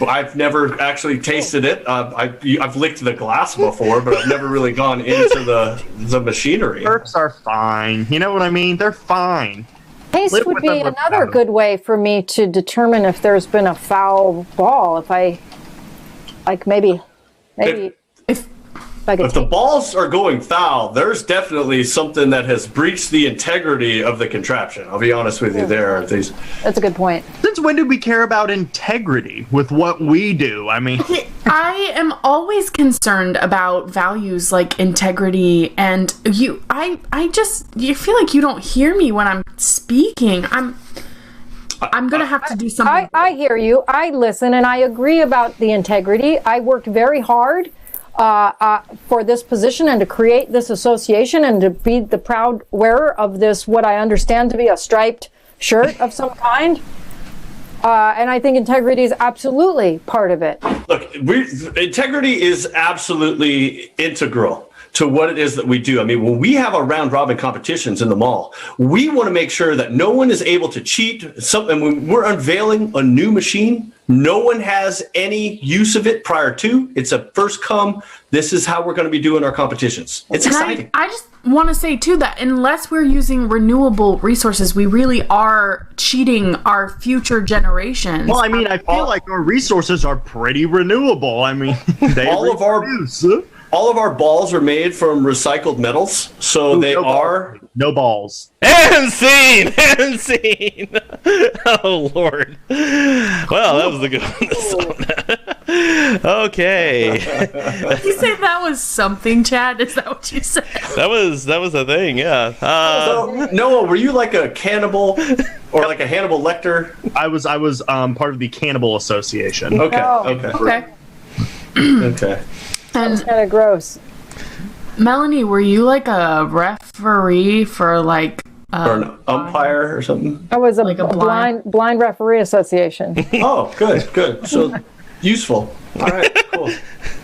I've never actually tasted it. I've licked the glass before, but I've never really gone into the machinery. Smurfs are fine. You know what I mean? They're fine. Taste would be another good way for me to determine if there's been a foul ball. If I, like, maybe If the balls are going foul, there's definitely something that has breached the integrity of the contraption. I'll be honest with you there. That's a good point. Since when did we care about integrity with what we do? I mean, I am always concerned about values like integrity, and you feel like you don't hear me when I'm speaking. I'm gonna have to do something. I hear you. I listen, and I agree about the integrity. I worked very hard for this position and to create this association and to be the proud wearer of this, what I understand to be a striped shirt of some kind. And I think integrity is absolutely part of it. Look, integrity is absolutely integral to what it is that we do. I mean, when we have our round robin competitions in the mall, we want to make sure that no one is able to cheat. And when we're unveiling a new machine, no one has any use of it prior to. It's a first come. This is how we're going to be doing our competitions. It's exciting. I just want to say too that unless we're using renewable resources, we really are cheating our future generations. Well, I mean, I feel like our resources are pretty renewable. I mean, all of our balls are made from recycled metals, so no balls. And scene. Oh Lord. Well, that was a good one. Okay. Did you say that was something, Chad? Is that what you said? That was a thing, yeah. So, Noah, were you like a cannibal or like a Hannibal Lecter? I was part of the Cannibal Association. Okay. Okay. Sounds kind of gross. Melanie, were you like a referee for like or an umpire or something? I was Like a blind referee association. Oh, good. So useful. All right, cool.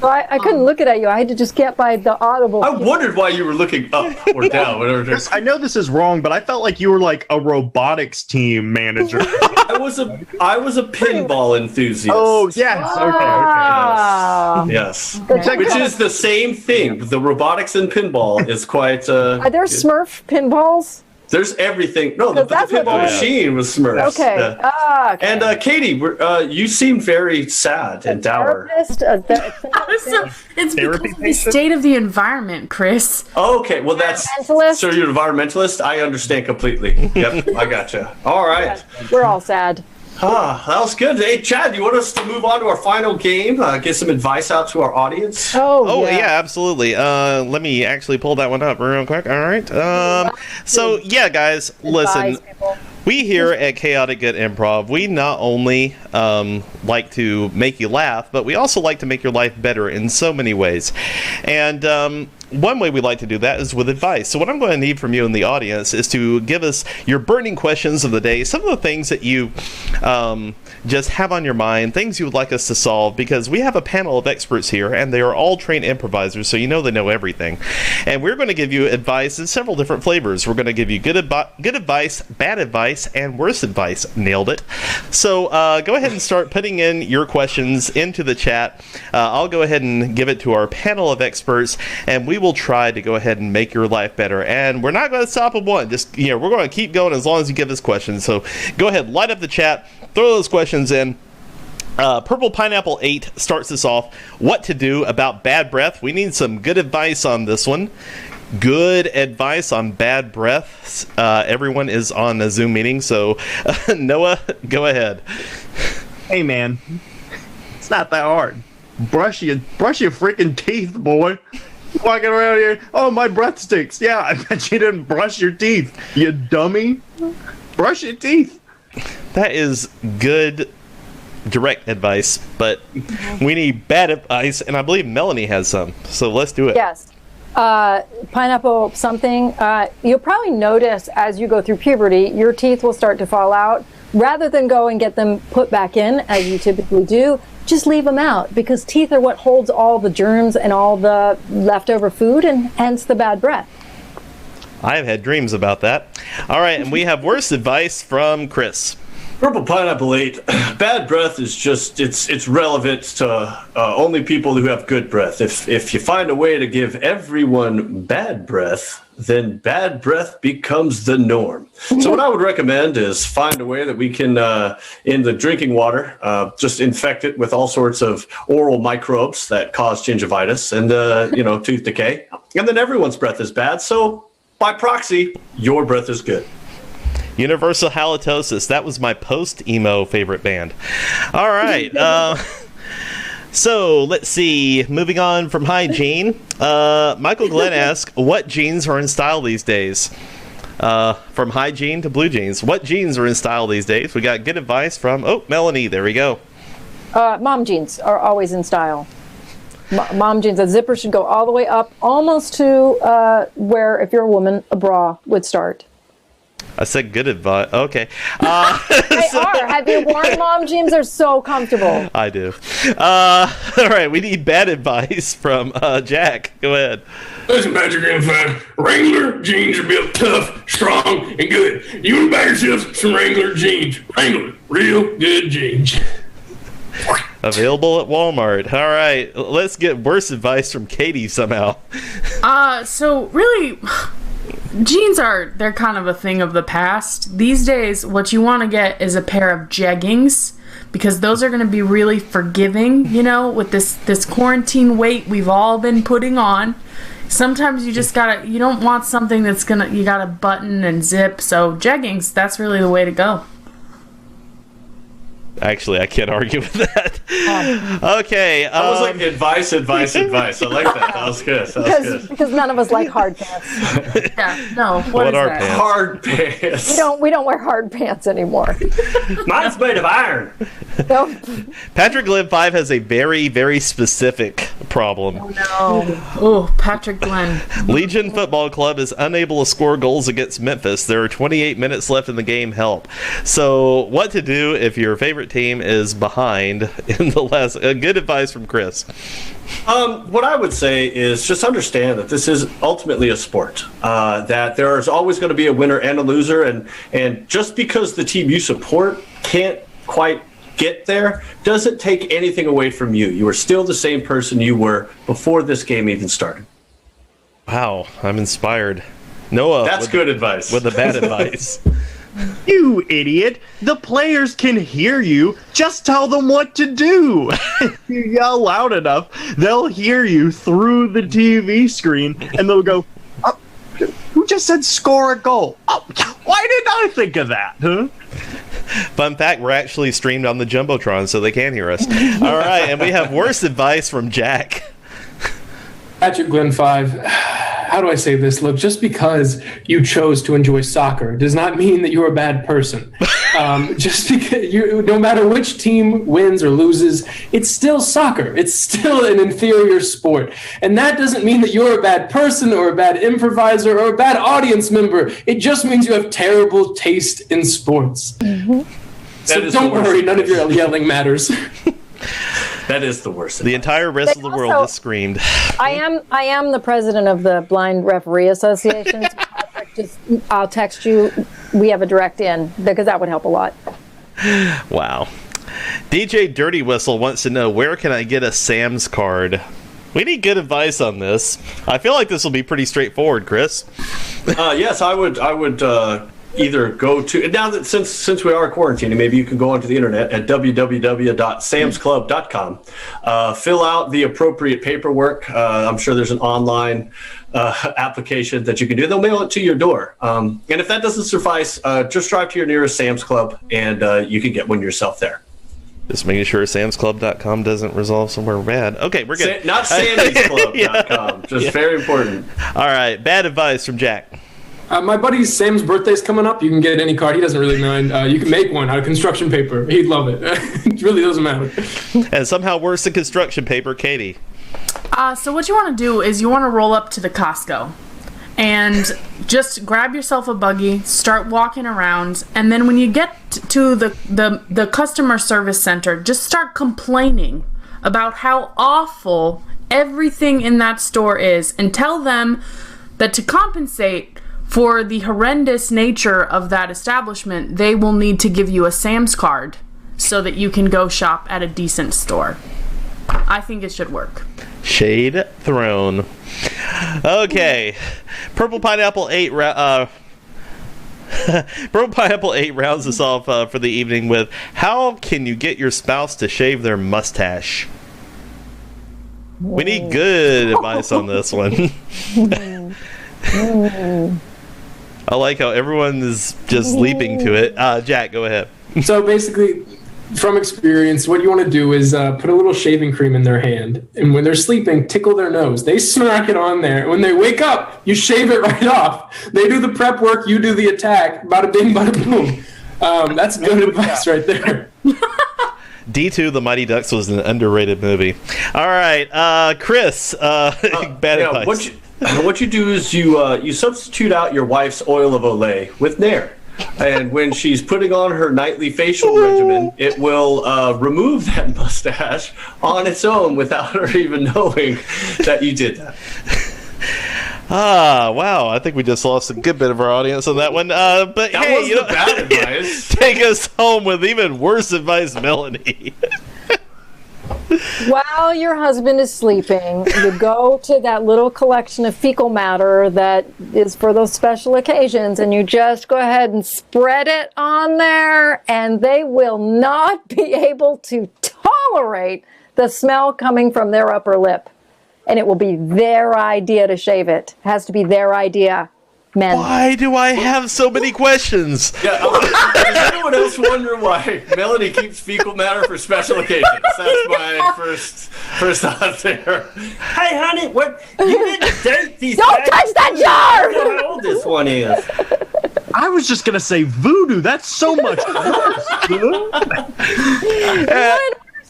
So I couldn't look at you. I had to just get by the audible. I wondered why you were looking up or down. Whatever. I know this is wrong, but I felt like you were like a robotics team manager. I was a pinball enthusiast. Oh, yes. Okay. Yes. Which is the same thing. The robotics and pinball is quite. Are there Smurf pinballs? There's everything. No, the pinball machine was Smurfs. Okay. Yeah. Okay. And Katie, you seem very sad and dour. Therapist? It's because of the state of the environment, Kris. Okay, well that's so you're an environmentalist. I understand completely. Yep, I gotcha. All right. We're all sad. That was good. Hey, Chad, you want us to move on to our final game? Get some advice out to our audience? Oh yeah, absolutely. Let me actually pull that one up real quick. All right. So yeah, guys, listen. We here at Chaotic Good Improv, we not only like to make you laugh, but we also like to make your life better in so many ways. And one way we like to do that is with advice. So what I'm going to need from you in the audience is to give us your burning questions of the day, some of the things that you just have on your mind, things you would like us to solve, because we have a panel of experts here, and they are all trained improvisers, so you know they know everything. And we're going to give you advice in several different flavors. We're going to give you good advice, bad advice, and worse advice. Nailed it. So go ahead and start putting in your questions into the chat. I'll go ahead and give it to our panel of experts, and we will try to go ahead and make your life better. And we're not going to stop at one. Just, we're going to keep going as long as you give us questions. So go ahead, light up the chat, throw those questions in. Purple Pineapple 8 starts us off. What to do about bad breath? We need some good advice on this one. Good advice on bad breaths. Everyone is on a Zoom meeting, so Noah, go ahead. Hey man, it's not that hard. Brush your freaking teeth, boy. Walking around here, oh, my breath stinks. Yeah, I bet you didn't brush your teeth, you dummy. Brush your teeth. That is good direct advice, but we need bad advice, and I believe Melanie has some. So let's do it. Yes. Pineapple something. You'll probably notice as you go through puberty, your teeth will start to fall out. Rather than go and get them put back in, as you typically do, just leave them out, because teeth are what holds all the germs and all the leftover food, and hence the bad breath. I have had dreams about that. All right, and we have worse advice from Kris. Purple Pineapple 8. Bad breath is just, it's relevant to only people who have good breath. If you find a way to give everyone bad breath, then bad breath becomes the norm. So what I would recommend is find a way that we can, in the drinking water, just infect it with all sorts of oral microbes that cause gingivitis and, tooth decay. And then everyone's breath is bad. So by proxy, your breath is good. Universal Halitosis. That was my post-emo favorite band. All right. So, let's see. Moving on from hygiene. Michael Glenn asks, what jeans are in style these days? From hygiene to blue jeans. What jeans are in style these days? We got good advice from, Melanie. There we go. Mom jeans are always in style. Mom jeans. The zipper should go all the way up, almost to where, if you're a woman, a bra would start. I said good advice. Okay. They are. Have you worn mom jeans? They're so comfortable. I do. All right. We need bad advice from Jack. Go ahead. Listen, Patrick and Five. Wrangler jeans are built tough, strong, and good. You want to buy yourself some Wrangler jeans. Wrangler, real good jeans. Available at Walmart. All right. Let's get worse advice from Katie somehow. So really, jeans they're kind of a thing of the past. These days, what you want to get is a pair of jeggings, because those are going to be really forgiving, with this quarantine weight we've all been putting on. Sometimes you just you don't want something that's you gotta button and zip. So jeggings, that's really the way to go. Actually, I can't argue with that. Okay. That was like advice. I like that. That was good. Because none of us like hard pants. Yeah. No. What are that? pants? Hard pants. We don't wear hard pants anymore. Mine's made of iron. No. Patrick Glenn 5 has a very, very specific problem. No. Oh, Patrick Glenn. Legion Football Club is unable to score goals against Memphis. There are 28 minutes left in the game. Help. So, what to do if your favorite team is behind in the last? Good advice from Kris. What I would say is just understand that this is ultimately a sport. That there is always going to be a winner and a loser, and just because the team you support can't quite get there doesn't take anything away from you. You are still the same person you were before this game even started. Wow, I'm inspired. Noah, that's good advice. With the bad advice. You idiot. The players can hear you. Just tell them what to do. If you yell loud enough, they'll hear you through the TV screen, and they'll go, oh, who just said score a goal? Oh, why didn't I think of that? Huh? Fun fact, we're actually streamed on the Jumbotron, so they can hear us. All right, and we have worse advice from Jack. Patrick Glenn 5, how do I say this? Look, just because you chose to enjoy soccer does not mean that you're a bad person. Just because no matter which team wins or loses, it's still soccer. It's still an inferior sport. And that doesn't mean that you're a bad person or a bad improviser or a bad audience member. It just means you have terrible taste in sports. Mm-hmm. So don't worry, none of your yelling matters. That is the worst. The entire rest of the world has screamed. I am the president of the Blind Referee Association. So I'll text you. We have a direct in, because that would help a lot. Wow. DJ Dirty Whistle wants to know, where can I get a Sam's card? We need good advice on this. I feel like this will be pretty straightforward, Kris. Yes, I would either go to, now that since we are quarantining, maybe you can go onto the internet at www.samsclub.com, fill out the appropriate paperwork. I'm sure there's an online application that you can do. They'll mail it to your door. And if that doesn't suffice, just drive to your nearest Sam's Club and you can get one yourself there. Just making sure samsclub.com doesn't resolve somewhere bad. Okay, we're good. Not sandysclub.com. Just very important. All right, bad advice from Jack. My buddy Sam's birthday's coming up. You can get any card. He doesn't really mind. You can make one out of construction paper. He'd love it. It really doesn't matter. And somehow worse than construction paper, Katie. So what you want to do is you want to roll up to the Costco and just grab yourself a buggy, start walking around, and then when you get to the customer service center, just start complaining about how awful everything in that store is, and tell them that to compensate for the horrendous nature of that establishment, they will need to give you a Sam's card so that you can go shop at a decent store. I think it should work. Shade thrown. Okay. Purple Pineapple 8 Purple Pineapple 8 rounds us off for the evening with, how can you get your spouse to shave their mustache? We need good advice on this one. I like how everyone is just leaping to it. Jack, go ahead. So basically, from experience, what you want to do is put a little shaving cream in their hand, and when they're sleeping, tickle their nose. They smack it on there. When they wake up, you shave it right off. They do the prep work, you do the attack. Bada bing, bada boom. That's good advice right there. D2, The Mighty Ducks was an underrated movie. All right, Kris, bad advice. What you do is you substitute out your wife's oil of Olay with Nair. And when she's putting on her nightly facial regimen, it will remove that mustache on its own without her even knowing that you did that. Wow. I think we just lost a good bit of our audience on that one. But that hey, wasn't bad advice. Take us home with even worse advice, Melanie. While your husband is sleeping, you go to that little collection of fecal matter that is for those special occasions, and you just go ahead and spread it on there, and they will not be able to tolerate the smell coming from their upper lip. And it will be their idea to shave it. It has to be their idea. Men. Why do I have so many questions? Yeah, does anyone else wonder why Melanie keeps fecal matter for special occasions? That's my first thought there. Hey, honey, what? You didn't date these. Don't touch that jar! I don't know how old this one is. I was just gonna say voodoo. That's so much worse.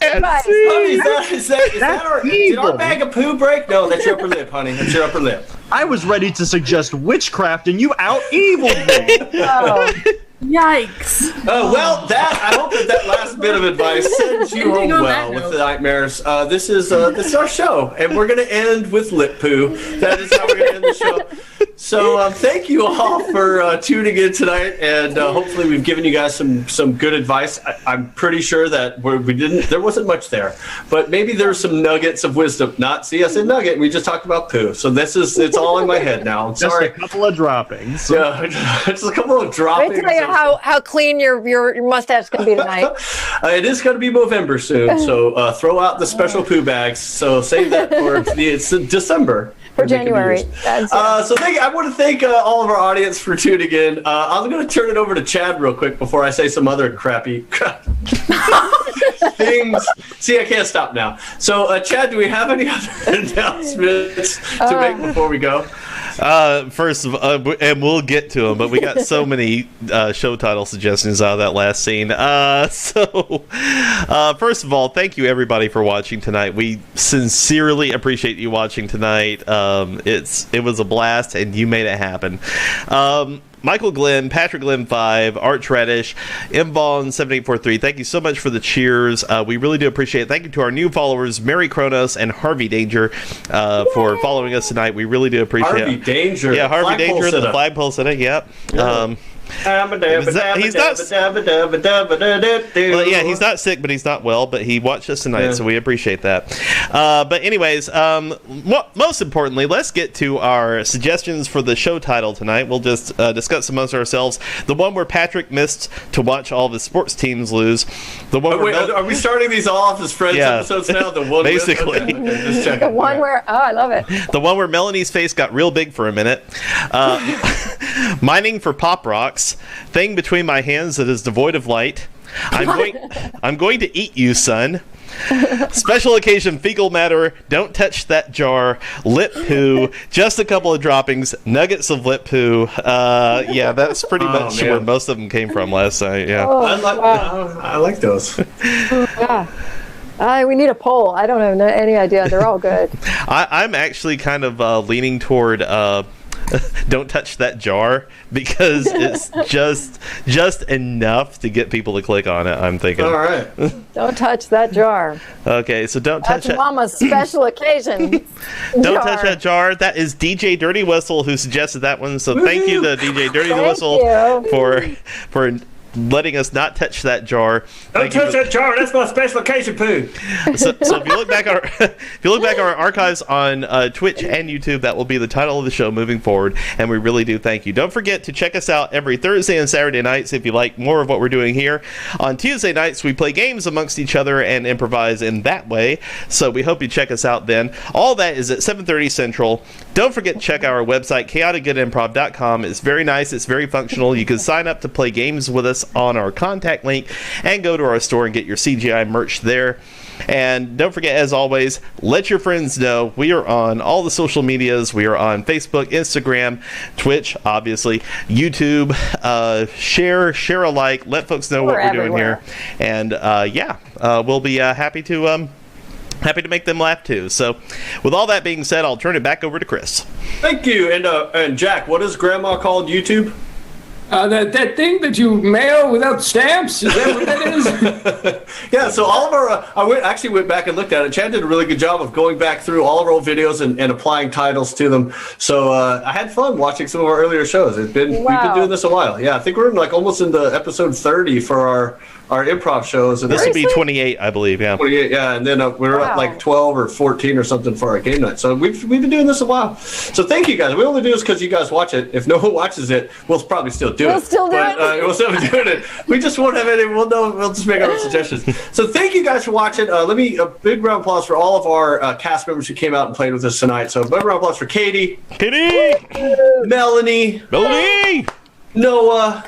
Honey, did our bag of poo break? No, that's your upper lip, honey. That's your upper lip. I was ready to suggest witchcraft, and you out-eviled me. Oh. Yikes. Well, I hope that last bit of advice sends you home well with the nightmares. This is our show, and we're going to end with lip poo. That is how we're going to end the show. So thank you all for tuning in tonight, and hopefully we've given you guys some good advice. I'm pretty sure that there wasn't much there, but maybe there's some nuggets of wisdom. I said nugget. We just talked about poo, so it's all in my head now. I'm sorry. Just a couple of droppings. Yeah, just a couple of droppings. Let me tell you how clean your mustache can be tonight. It is going to be Movember soon, so throw out the special poo bags. So save that for December. For January. So I want to thank all of our audience for tuning in. I'm going to turn it over to Chad real quick before I say some other crappy things. See, I can't stop now. So, Chad, do we have any other announcements to make before we go? First of all, and we'll get to them, but we got so many show title suggestions out of that last scene. First of all, thank you everybody for watching tonight. We sincerely appreciate you watching tonight. It was a blast, and you made it happen. Michael Glenn, Patrick Glenn 5, Arch Radish, Mvon7843, thank you so much for the cheers. We really do appreciate it. Thank you to our new followers, Mary Kronos and Harvey Danger, for following us tonight. We really do appreciate it. Harvey Danger. Yeah, Harvey Danger, the flagpole center. Yep. Yeah. He's not sick, but he's not well, but he watched us tonight, so we appreciate that. But anyways, most importantly, let's get to our suggestions for the show title tonight. We'll just discuss amongst ourselves. The one where Patrick missed to watch all of his sports teams lose. The one are we starting these all off as Friends episodes now? The one basically. The one where I love it. The one where Melanie's face got real big for a minute. Mining for Pop Rocks. Thing between my hands that is devoid of light. I'm going to eat you, son. Special occasion fecal matter, don't touch that jar, lip poo, just a couple of droppings, nuggets of lip poo. Yeah, that's pretty much where most of them came from last night. Yeah, I like those. We need a poll. I don't have any idea. They're all good. I'm actually kind of leaning toward don't touch that jar, because it's just enough to get people to click on it, I'm thinking. All right. Don't touch that jar. Okay, so don't touch That's Mama's special occasion. Don't touch that jar. That is DJ Dirty Whistle who suggested that one. So thank you to DJ Dirty Whistle for letting us not touch that jar. Don't touch that jar. That's my special occasion poo. So if you look back at our archives on Twitch and YouTube, that will be the title of the show moving forward, and we really do thank you. Don't forget to check us out every Thursday and Saturday nights if you like more of what we're doing here. On Tuesday nights, we play games amongst each other and improvise in that way, so we hope you check us out then. All that is at 7:30 Central. Don't forget to check our website, chaoticgoodimprov.com. It's very nice. It's very functional. You can sign up to play games with us on our contact link and go to our store and get your CGI merch there. And don't forget, as always, let your friends know we are on all the social medias. We are on Facebook, Instagram, Twitch, obviously, YouTube. Share alike. Let folks know what we're doing here. And we'll be happy to make them laugh too. So with all that being said, I'll turn it back over to Kris. Thank you. And Jack, what is Grandma called YouTube? That thing that you mail without stamps? Is that what that is? Yeah, so all of our, I went back and looked at it. Chad did a really good job of going back through all of our old videos and applying titles to them. So I had fun watching some of our earlier shows. We've been doing this a while. Yeah, I think we're almost into episode 30 for our improv shows. And this would be 28, I believe. Yeah, 28. Yeah, and then we're at like 12 or 14 or something for our game night. So we've been doing this a while. So thank you guys. We only do this because you guys watch it. If no one watches it, we'll probably still do it. We'll still be doing it. We just won't have any. We'll just make our own suggestions. So thank you guys for watching. Let me a big round of applause for all of our cast members who came out and played with us tonight. So big round of applause for Katie, Melanie, Noah,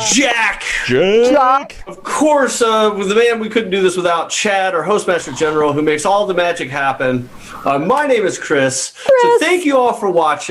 Jack. Of course, with the man we couldn't do this without, Chad, our Hostmaster General, who makes all the magic happen. My name is Kris. So thank you all for watching.